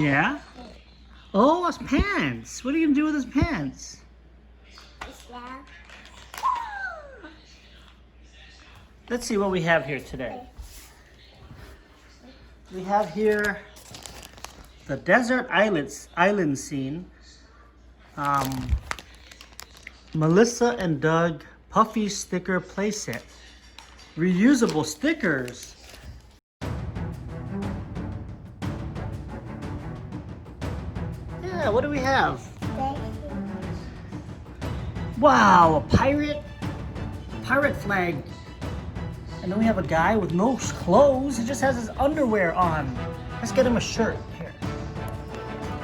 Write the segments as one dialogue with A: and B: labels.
A: Yeah? Oh, his pants. What are you going to do with his pants? Let's see what we have here today. We have here the desert island scene. Melissa and Doug Puffy sticker playset. Reusable stickers. Yeah, what do we have? Wow, a pirate flag. And then we have a guy with no clothes. He just has his underwear on. Let's get him a shirt. Here.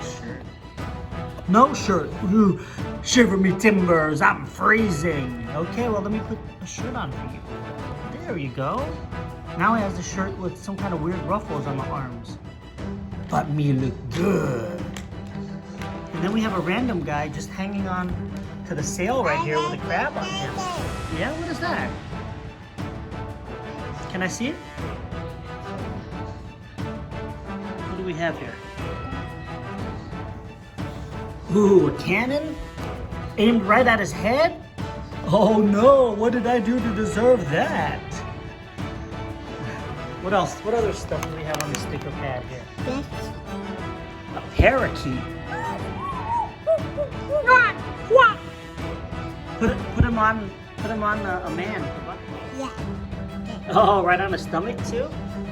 A: Shirt. No shirt. Ooh, shiver me timbers. I'm freezing. Okay, well, let me put a shirt on for you. There you go. Now he has a shirt with some kind of weird ruffles on the arms. But me look good. And then we have a random guy just hanging on to the sail right here with a crab on him. Yeah, what is that? Can I see it? What do we have here? Ooh, a cannon? Aimed right at his head? Oh no, what did I do to deserve that? What else? What other stuff do we have on the sticker pad here? A parakeet. Put him on a man.
B: Yeah.
A: Oh, right on the stomach too?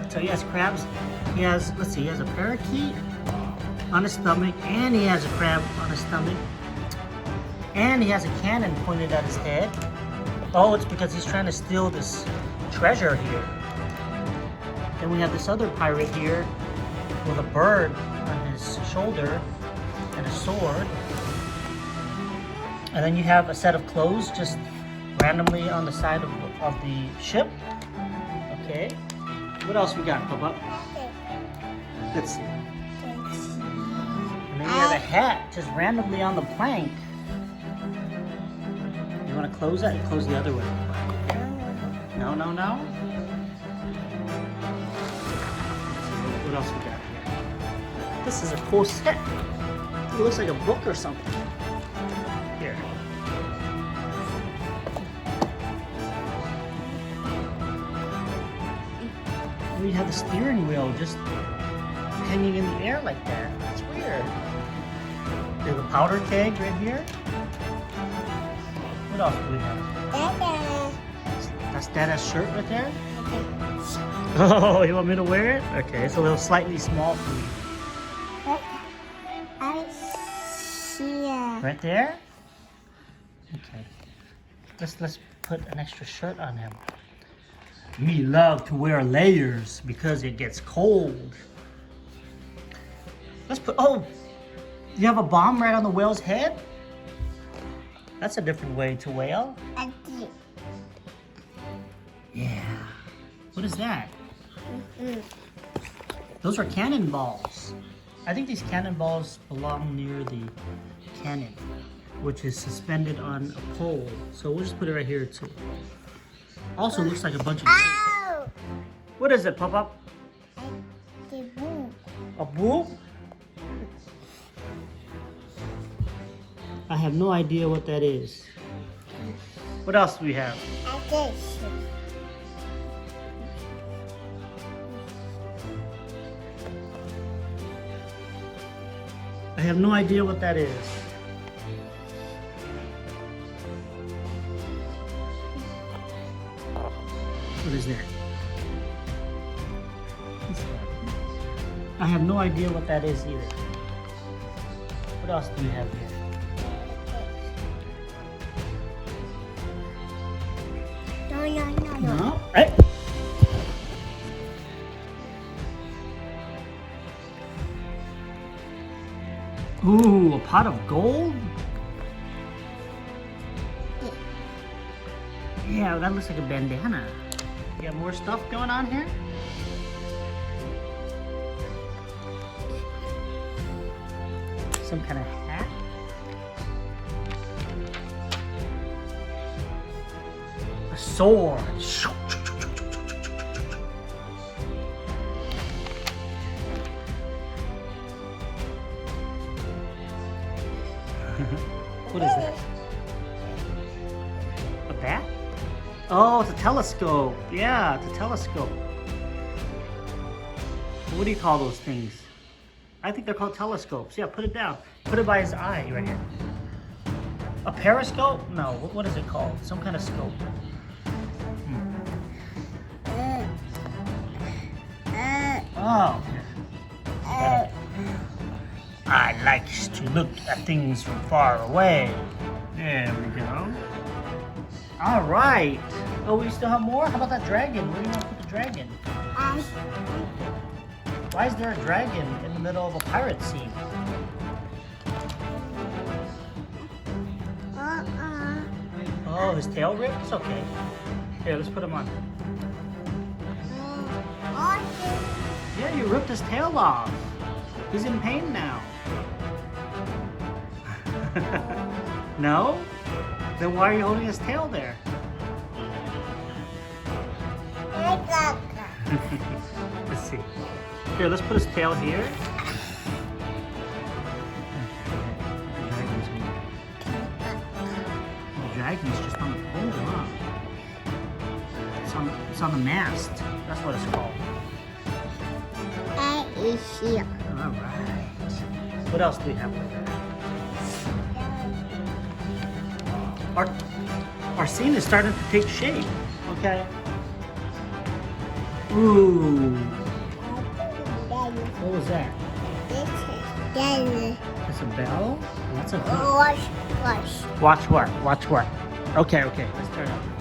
A: So he has crabs. He has, let's see, he has a parakeet on his stomach, and he has a crab on his stomach. And he has a cannon pointed at his head. Oh, it's because he's trying to steal this treasure here. Then we have this other pirate here with a bird on his shoulder and a sword. And then you have a set of clothes just randomly on the side of the ship. Okay. What else we got, Papa? Let's see. And then you have a hat just randomly on the plank. You want to close that? You close the other way. No. What else we got here? This is a cool set. It looks like a book or something. Here. We have the steering wheel just hanging in the air like that. It's weird. There's a powder keg right here. What else do we have?
B: Dada.
A: That's Dada's shirt right there. Oh, you want me to wear it? Okay, it's a little slightly small for you.
B: I see it.
A: Right there? Okay. Let's put an extra shirt on him. Me love to wear layers because it gets cold. Let's put, oh, you have a bomb right on the whale's head? That's a different way to whale.
B: I did.
A: Yeah. What is that? Those are cannonballs. I think these cannonballs belong near the cannon, which is suspended on a pole. So we'll just put it right here too. Also looks like a bunch of...
B: Ow!
A: What is it, Pop-Up?
B: The book.
A: A book? I have no idea what that is. What else do we have?
B: I guess.
A: I have no idea what that is. What is that? I have no idea what that is either. What else do we have here?
B: No.
A: No? Hey! Ooh, a pot of gold? Yeah, that looks like a bandana. You got more stuff going on here? Some kind of hat? A sword. What is that? A bat? Oh, it's a telescope. Yeah, it's a telescope. What do you call those things? I think they're called telescopes. Yeah, put it down. Put it by his eye right here. A periscope? No, what is it called? Some kind of scope. Oh. I like to look at things from far away. There we go. All right. Oh, we still have more? How about that dragon? Where do you want to put the dragon? Why is there a dragon in the middle of a pirate scene? Oh, his tail ripped? It's okay. Here, let's put him on. Yeah, you ripped his tail off. He's in pain now. No? Then why are you holding his tail there? Let's see. Here, let's put his tail here. The dragon's just on the pole, huh? It's on the mast. That's what it's called.
B: Here.
A: All right. What else do we have with that? Our scene is starting to take shape. Okay. Ooh. What was that? It's a bell? That's a bell.
B: Watch.
A: Watch what? Watch what? Okay, let's turn it.